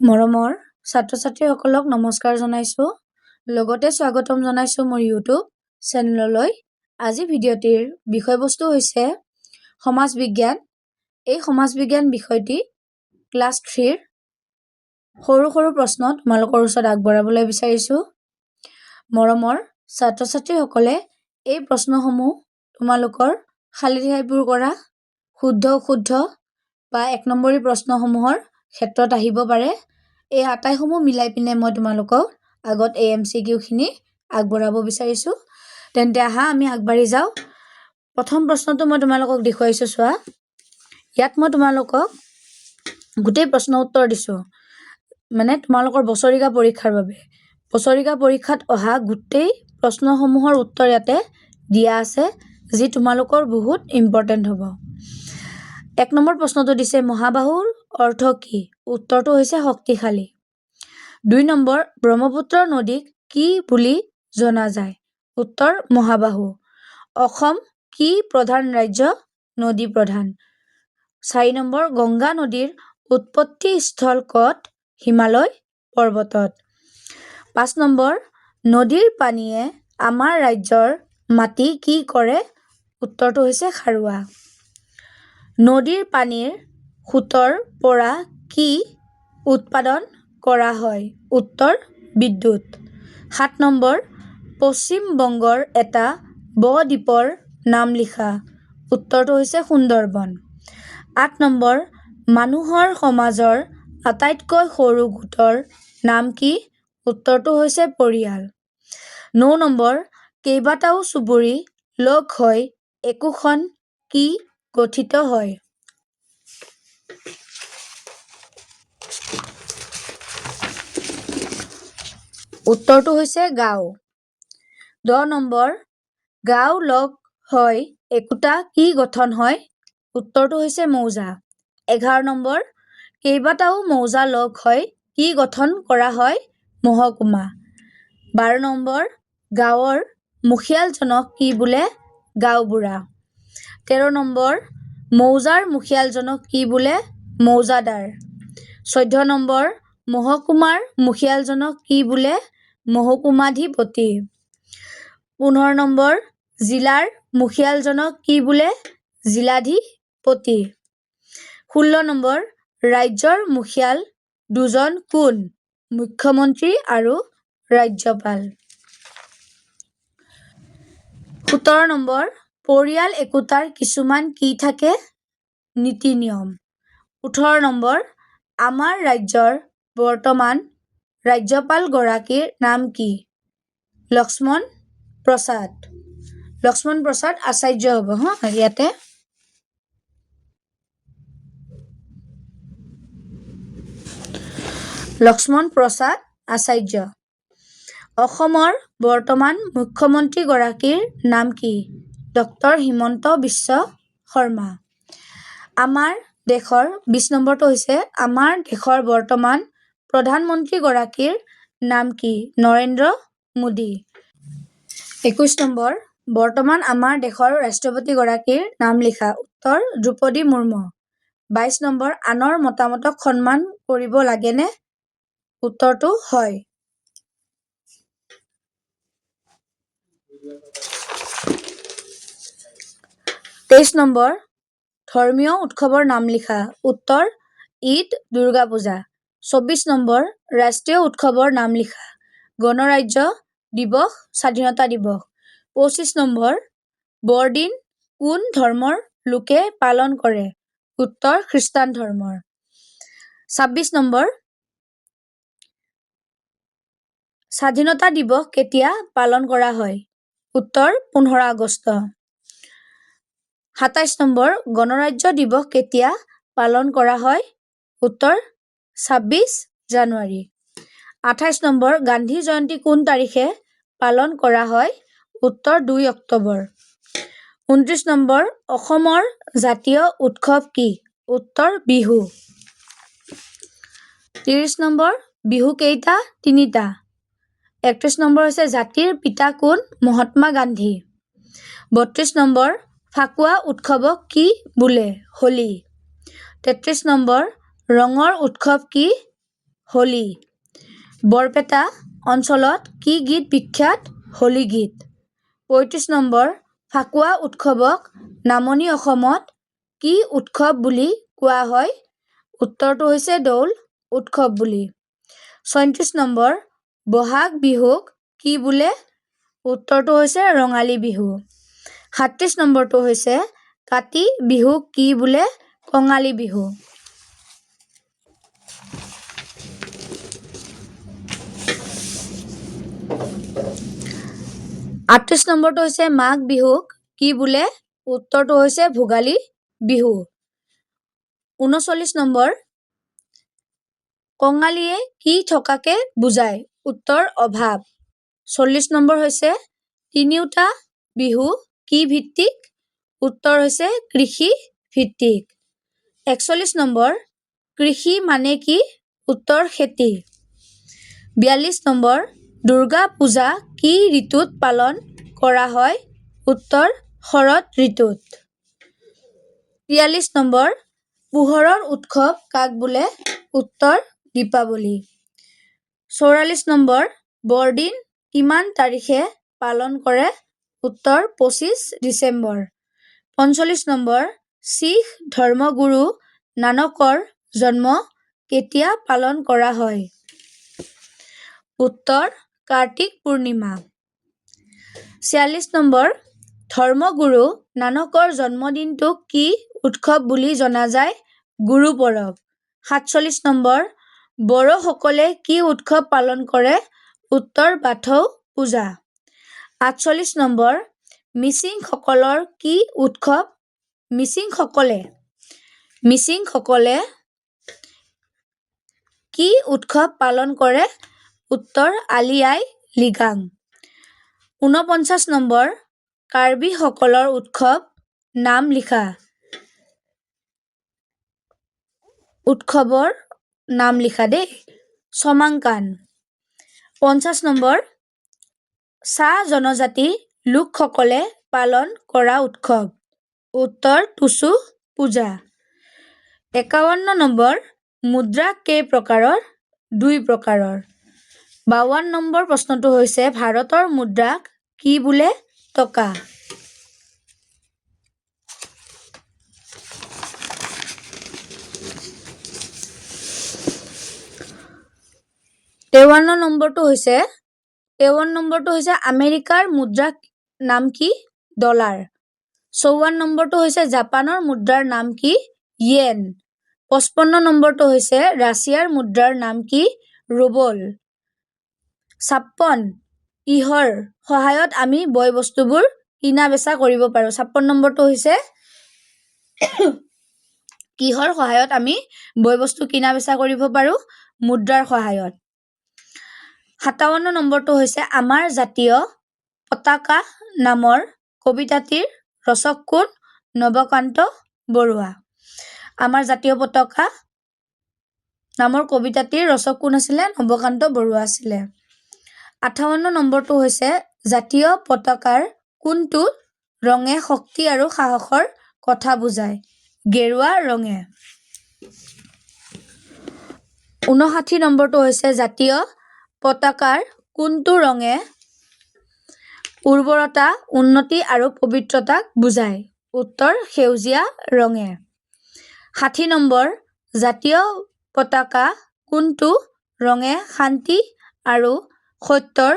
মৰমৰ ছাত্ৰ-ছাত্ৰীসকলক নমস্কাৰ জনাইছোঁ। লগতে স্বাগতম জনাইছোঁ মোৰ ইউটিউব চেনেললৈ। আজি ভিডিঅ'টিৰ বিষয়বস্তু হৈছে সমাজ বিজ্ঞান। এই সমাজ বিজ্ঞান বিষয়টি ক্লাছ 3ৰ সৰু সৰু প্ৰশ্ন তোমালোকৰ ওচৰত আগবঢ়াবলৈ বিচাৰিছোঁ। মৰমৰ ছাত্ৰ-ছাত্ৰীসকলে এই প্ৰশ্নসমূহ তোমালোকৰ খালী ঠাইবোৰ কৰা শুদ্ধ অশুদ্ধ বা 1 নম্বৰী প্ৰশ্নসমূহৰ ক্ষেত্ৰত আহিব পাৰে। এই আটাইসমূহ মিলাই পিনে মই তোমালোকক আগত MCQ খিনি আগবঢ়াব বিচাৰিছোঁ। তেন্তে আহা আমি আগবাঢ়ি যাওঁ। প্ৰথম প্ৰশ্নটো মই তোমালোকক দেখুৱাইছোঁ চোৱা। ইয়াত মই তোমালোকক গোটেই প্ৰশ্ন উত্তৰ দিছোঁ, মানে তোমালোকৰ বছৰিকা পৰীক্ষাৰ বাবে। বছৰিকা পৰীক্ষাত অহা গোটেই প্ৰশ্নসমূহৰ উত্তৰ ইয়াতে দিয়া আছে, যি তোমালোকৰ বহুত ইম্পৰ্টেণ্ট হ'ব। 1 নম্বৰ প্ৰশ্নটো দিছে মহাবাহুৰ অৰ্থ কি? উত্তৰটো হৈছে শক্তিশালী। 2 নম্বৰ ব্ৰহ্মপুত্ৰ নদীক কি বুলি জনা যায়? উত্তৰ মহাবাহু। অসম কি প্ৰধান ৰাজ্য? নদী প্ৰধান। 4 নম্বৰ গংগা নদীৰ উৎপত্তি স্থল ক'ত? হিমালয় পৰ্বতত। 5 নম্বৰ নদীৰ পানীয়ে আমাৰ ৰাজ্যৰ মাটি কি কৰে? উত্তৰটো হৈছে খাৰুৱা। নদীৰ পানীৰ সোঁতৰ পৰা কি উৎপাদন কৰা হয়? উত্তৰ বিদ্যুৎ। 7 নম্বৰ পশ্চিম বংগৰ এটা ব-দ্বীপৰ নাম লিখা। উত্তৰটো হৈছে সুন্দৰবন। 8 নম্বৰ মানুহৰ সমাজৰ আটাইতকৈ সৰু গোটৰ নাম কি? উত্তৰটো হৈছে পৰিয়াল। 9 নম্বৰ কেইবাটাও চুবুৰী লগ হৈ একোখন কি গঠিত হয়? উত্তৰটো হৈছে গাঁও। 10 নম্বৰ গাঁও লগ হৈ একোটা কি গঠন হয়? উত্তৰটো হৈছে মৌজা। 11 নম্বৰ কেইবাটাও মৌজা লগ হৈ কি গঠন কৰা হয়? মহকুমা। 12 নম্বৰ গাঁৱৰ মুখিয়ালজনক কি বোলে? গাঁওবুঢ়া। 13 নম্বৰ মৌজাৰ মুখিয়ালজনক কি বোলে? মৌজাদাৰ। 14 নম্বৰ মহকুমাৰ মুখিয়ালজনক কি বোলে? মহকুমাধিপতি। 15 নম্বৰ জিলাৰ মুখিয়ালজনক কি বোলে? জিলাধিপতি। 16 নম্বৰ ৰাজ্যৰ মুখিয়াল দুজন কোন? মুখ্যমন্ত্ৰী আৰু ৰাজ্যপাল। 17 নম্বৰ পৰিয়াল একোটাৰ কিছুমান কি থাকে? নীতি নিয়ম। 18 নম্বৰ আমাৰ ৰাজ্যৰ বৰ্তমান ৰাজ্যপাল গৰাকীৰ নাম কি? লক্ষ্মণ প্ৰসাদ। লক্ষ্মণ প্ৰসাদ আচাৰ্য হ'ব ইয়াতে। লক্ষ্মণ প্ৰসাদ আচাৰ্য। অসমৰ বৰ্তমান মুখ্যমন্ত্ৰী গৰাকীৰ নাম কি? ডক্টৰ হিমন্ত বিশ্ব শৰ্মা। আমাৰ দেশৰ 20 নম্বৰটো হৈছে আমাৰ দেশৰ বৰ্তমান প্ৰধানমন্ত্ৰী গৰাকীৰ নাম কি? নৰেন্দ্ৰ মোদী। 21 নম্বৰ বৰ্তমান আমাৰ দেশৰ ৰাষ্ট্ৰপতি গৰাকীৰ নাম লিখা। উত্তৰ দ্ৰৌপদী মুৰ্মু। 22 নম্বৰ আনৰ মতামতক সন্মান কৰিব লাগেনে? উত্তৰটো হয়। 23 নম্বৰ ধৰ্মীয় উৎসৱৰ নাম লিখা। উত্তৰ ঈদ, দুৰ্গা পূজা। 24 নম্বৰ ৰাষ্ট্ৰীয় উৎসৱৰ নাম লিখা। গণৰাজ্য দিৱস, স্বাধীনতা দিৱস। 25 নম্বৰ বৰদিন কোন ধৰ্মৰ লোকে পালন কৰে? উত্তৰ খ্ৰীষ্টান ধৰ্মৰ। 26 নম্বৰ স্বাধীনতা দিৱস কেতিয়া পালন কৰা হয়? উত্তৰ 15 আগষ্ট। 27 নম্বৰ গণৰাজ্য দিৱস কেতিয়া পালন কৰা হয়? উত্তৰ 26 জানুৱাৰী। 28 নম্বৰ গান্ধী জয়ন্তী কোন তাৰিখে পালন কৰা হয়? উত্তৰ 2 অক্টোবৰ। 29 নম্বৰ অসমৰ জাতীয় উৎসৱ কি? উত্তৰ বিহু। 30 নম্বৰ বিহু কেইটা? 3টা। 31 নম্বৰ হৈছে জাতিৰ পিতা কোন? মহাত্মা গান্ধী। 32 নম্বৰ ফাকুৱা উৎসৱক কি বোলে? হোলী। 33 নম্বৰ ৰঙৰ উৎসৱ কি? হোলী। বৰপেটা অঞ্চলত কি গীত বিখ্যাত? হোলী গীত। 35 নম্বৰ, ফাকুৱা উৎসৱক নামনি অসমত কি উৎসৱ বুলি কোৱা হয়? উত্তৰটো হৈছে দৌল উৎসৱ বুলি। 34 নম্বৰ, বহাগ বিহুক কি বোলে? উত্তৰটো হৈছে ৰঙালী বিহু। 37 নম্বৰটো হৈছে কাতি বিহুক কি বোলে? কঙালী বিহু। 38 নম্বৰটো হৈছে মাঘ বিহুক কি বোলে? উত্তৰটো হৈছে ভোগালী বিহু। 39 নম্বৰ, কঙালীয়ে কি থকাকে বুজায়? উত্তৰ অভাৱ। 40 নম্বৰ হৈছে তিনিওটা বিহু কি ভিত্তিক? উত্তৰ হৈছে কৃষি ভিত্তিক। 41 নম্বৰ, কৃষি মানে কি? উত্তৰ খেতি। 42 নম্বৰ, দুৰ্গা পূজা কি ঋতুত পালন কৰা হয়? উত্তৰ শৰৎ ঋতুত। 43 নম্বৰ, পোহৰৰ উৎসৱ কাক বোলে? উত্তৰ দীপাৱলী। 44 নম্বৰ, বৰদিন কিমান তাৰিখে পালন কৰে? উত্তৰ 25 ডিচেম্বৰ। 45 নম্বৰ, শিখ ধৰ্মগুৰু নানকৰ জন্ম কেতিয়া পালন কৰা হয়? উত্তৰ কাৰ্তিক পূৰ্ণিমা। 46 নম্বৰ, ধৰ্মগুৰু নানকৰ জন্মদিনটোক কি উৎসৱ বুলি জনা যায়? গুৰু পৰৱ। 47 নম্বৰ, বড়োসকলে কি উৎসৱ পালন কৰে? উত্তৰ বাথৌ পূজা। 48 নম্বৰ, মিচিংসকলৰ কি উৎসৱ? মিচিংসকলে কি উৎসৱ পালন কৰে? উত্তৰ আলি আই লৃগাং। 49 নম্বৰ, কাৰ্বি সকলৰ উৎসৱ নাম লিখা। উৎসৱৰ নাম লিখা দেই। চমাংকান। 50 নম্বৰ, চাহ জনজাতি লোকসকলে পালন কৰা উৎসৱ। উত্তৰ টুচু পূজা। 51 নম্বৰ, মুদ্ৰা কেই প্ৰকাৰৰ? 2 প্ৰকাৰৰ। 52 নম্বৰ প্ৰশ্নটো হৈছে ভাৰতৰ মুদ্ৰাক কি বোলে? টকা। 53 নম্বৰটো হৈছে আমেৰিকাৰ মুদ্ৰাৰ নাম কি? ডলাৰ। 54 নম্বৰটো হৈছে জাপানৰ মুদ্ৰাৰ নাম কি? ইয়েন। 55 নম্বৰটো হৈছে ৰাছিয়াৰ মুদ্ৰাৰ নাম কি? ৰুবল। 56, কিহৰ সহায়ত আমি বয় বস্তুবোৰ কিনা বেচা কৰিব পাৰোঁ? 56 নম্বৰটো হৈছে কিহৰ সহায়ত আমি বয় বস্তু কিনা বেচা কৰিব পাৰোঁ? মুদ্ৰাৰ সহায়ত। 57 নম্বৰটো হৈছে আমাৰ জাতীয় পতাকা নামৰ কবিতাটিৰ ৰচক কোন? নৱকান্ত বৰুৱা। আমাৰ জাতীয় পতাকা নামৰ কবিতাটিৰ ৰচক কোন আছিলে? নৱকান্ত বৰুৱা আছিলে। 58 নম্বৰটো হৈছে জাতীয় পতাকাৰ কোনটো ৰঙে শক্তি আৰু সাহসৰ কথা বুজায়? গেৰুৱা ৰঙে। 59 নম্বৰটো হৈছে জাতীয় পতাকাৰ কোনটো ৰঙে উৰ্বৰতা, উন্নতি আৰু পবিত্ৰতাক বুজায়? উত্তৰ সেউজীয়া ৰঙে। 60 নম্বৰ, জাতীয় পতাকা কোনটো ৰঙে শান্তি আৰু সত্যৰ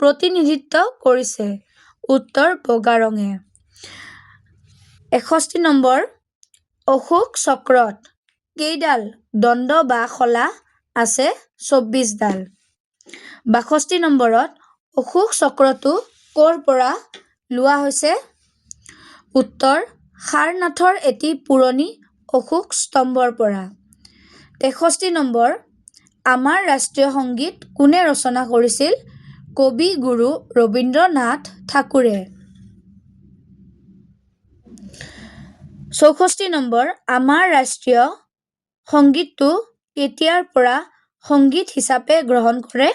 প্ৰতিনিধিত্ব কৰিছে? উত্তৰ বগা ৰঙে। 61 নম্বৰ, অশোক চক্ৰত কেইডাল দণ্ড বা শলা আছে? 24 ডাল। 62 নম্বৰত অশোক চক্ৰটো ক'ৰ পৰা লোৱা হৈছে? উত্তৰ সাৰনাথৰ এটি পুৰণি অশোক স্তম্ভৰ পৰা। 63 নম্বৰ, আমাৰ ৰাষ্ট্ৰীয় সংগীত কোনে ৰচনা কৰিছিল? কবি গুৰু ৰবীন্দ্ৰনাথ ঠাকুৰে। 64 নম্বৰ, আমাৰ ৰাষ্ট্ৰীয় সংগীতটো কেতিয়াৰ পৰা সংগীত হিচাপে গ্ৰহণ কৰে?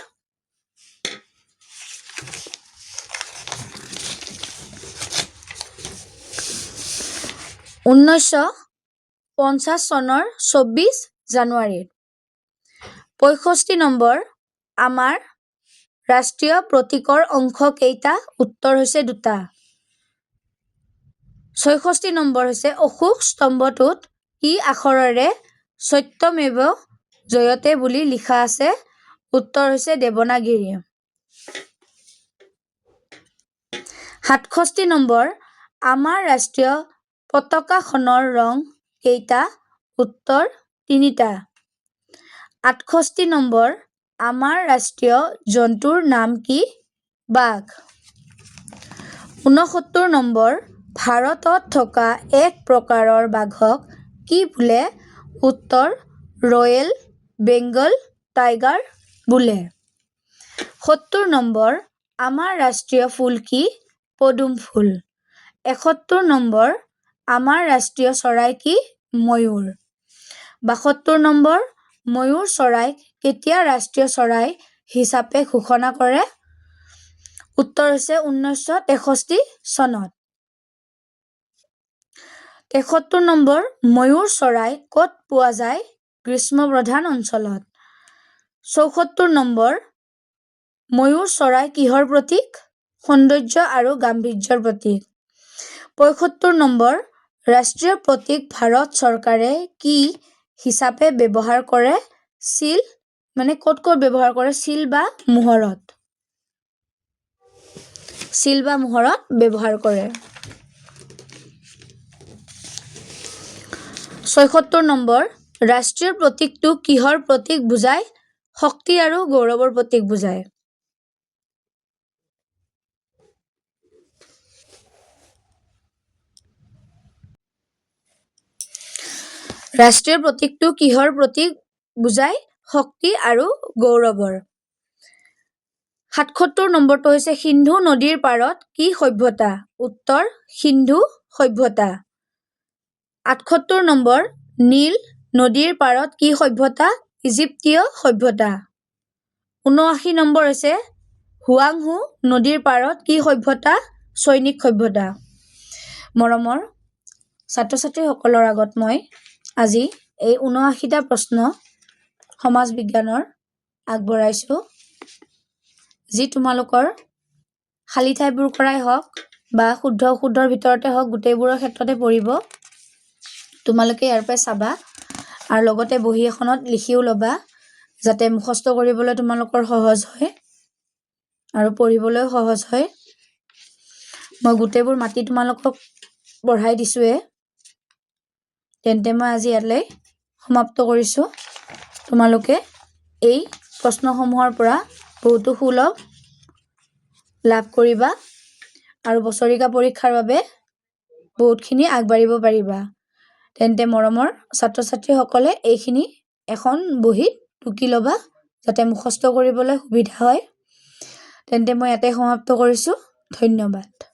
1950 চনৰ 24 জানুৱাৰীত। 65 নম্বৰ আমাৰ ৰাষ্ট্ৰীয় প্ৰতীকৰ অংশ কেইটা? উত্তৰ হৈছে 2টা। 66 নম্বৰ হৈছে অশোক স্তম্ভটোত কি আখৰেৰে সত্যমেৱ জয়তে বুলি লিখা আছে? উত্তৰ হৈছে দেৱনাগিৰি। 67 নম্বৰ আমাৰ ৰাষ্ট্ৰীয় পতাকাখনৰ ৰং কেইটা? উত্তৰ 3টা। 68 নম্বৰ আমাৰ ৰাষ্ট্ৰীয় জন্তুৰ নাম কি? বাঘ। 69 নম্বৰ ভাৰতত থকা এক প্ৰকাৰৰ বাঘক কি বোলে? উত্তৰ ৰয়েল বেংগল টাইগাৰ বোলে। 70 নম্বৰ আমাৰ ৰাষ্ট্ৰীয় ফুল কি? পদুম ফুল। 71 নম্বৰ আমাৰ ৰাষ্ট্ৰীয় চৰাই কি? ময়ূৰ। 72 নম্বৰ ময়ূৰ চৰাইক কেতিয়া ৰাষ্ট্ৰীয় চৰাই হিচাপে ঘোষণা কৰে? উত্তৰ হৈছে 1963 চনত। 73 নম্বৰ ময়ূৰ চৰাই ক'ত পোৱা যায়? গ্ৰীষ্মপ্ৰধান অঞ্চলত। 74 নম্বৰ ময়ূৰ চৰাই কিহৰ প্ৰতীক? সৌন্দৰ্য আৰু গাম্ভীৰ্যৰ প্ৰতীক। 75 নম্বৰ ৰাষ্ট্ৰীয় প্ৰতীক ভাৰত চৰকাৰে কি হিচাপে ব্যৱহাৰ কৰে? চিল ক'ত ব্যৱহাৰ কৰে? চিল বা মোহৰত। চিল বা মোহৰত ব্যৱহাৰ কৰে। 76 নম্বৰ ৰাষ্ট্ৰীয় প্ৰতীকটো কিহৰ প্ৰতীক বুজায়? শক্তি আৰু গৌৰৱৰ প্ৰতীক বুজায়। ৰাষ্ট্ৰীয় প্ৰতীকটো কিহৰ প্ৰতীক বুজায়? শক্তি আৰু গৌৰৱৰ। 77 নম্বৰটো হৈছে সিন্ধু নদীৰ পাৰত কি সভ্যতা? উত্তৰ সিন্ধু সভ্যতা। 78 নম্বৰ নীল নদীৰ পাৰত কি সভ্যতা? ইজিপ্তীয় সভ্যতা। 79 নম্বৰ হৈছে হুৱাংহো নদীৰ পাৰত কি সভ্যতা? চৈনিক সভ্যতা। মৰমৰ ছাত্ৰ ছাত্ৰীসকলৰ আগত মই আজি এই 79টা প্ৰশ্ন সমাজ বিজ্ঞানৰ আগবঢ়াইছোঁ, যি তোমালোকৰ খালী ঠাইবোৰ কৰাই হওক বা শুদ্ধ অশুদ্ধৰ ভিতৰতে হওক গোটেইবোৰৰ ক্ষেত্ৰতে পৰিব। তোমালোকে ইয়াৰ পৰাই চাবা আৰু লগতে বহী এখনত লিখিও ল'বা, যাতে মুখস্থ কৰিবলৈ তোমালোকৰ সহজ হয় আৰু পঢ়িবলৈও সহজ হয়। মই গোটেইবোৰ মাতি তোমালোকক পঢ়াই দিছোঁৱে। তেন্তে মই আজি ইয়ালৈ সমাপ্ত কৰিছোঁ। তোমালোকে এই প্ৰশ্নসমূহৰ পৰা বহুতো সুলভ লাভ কৰিবা আৰু বছৰিকা পৰীক্ষাৰ বাবে বহুতখিনি আগবাঢ়িব পাৰিবা। তেন্তে মৰমৰ ছাত্ৰ ছাত্ৰীসকলে এইখিনি এখন বহীত টুকি ল'বা, যাতে মুখস্থ কৰিবলৈ সুবিধা হয়। তেন্তে মই ইয়াতে সমাপ্ত কৰিছোঁ। ধন্যবাদ।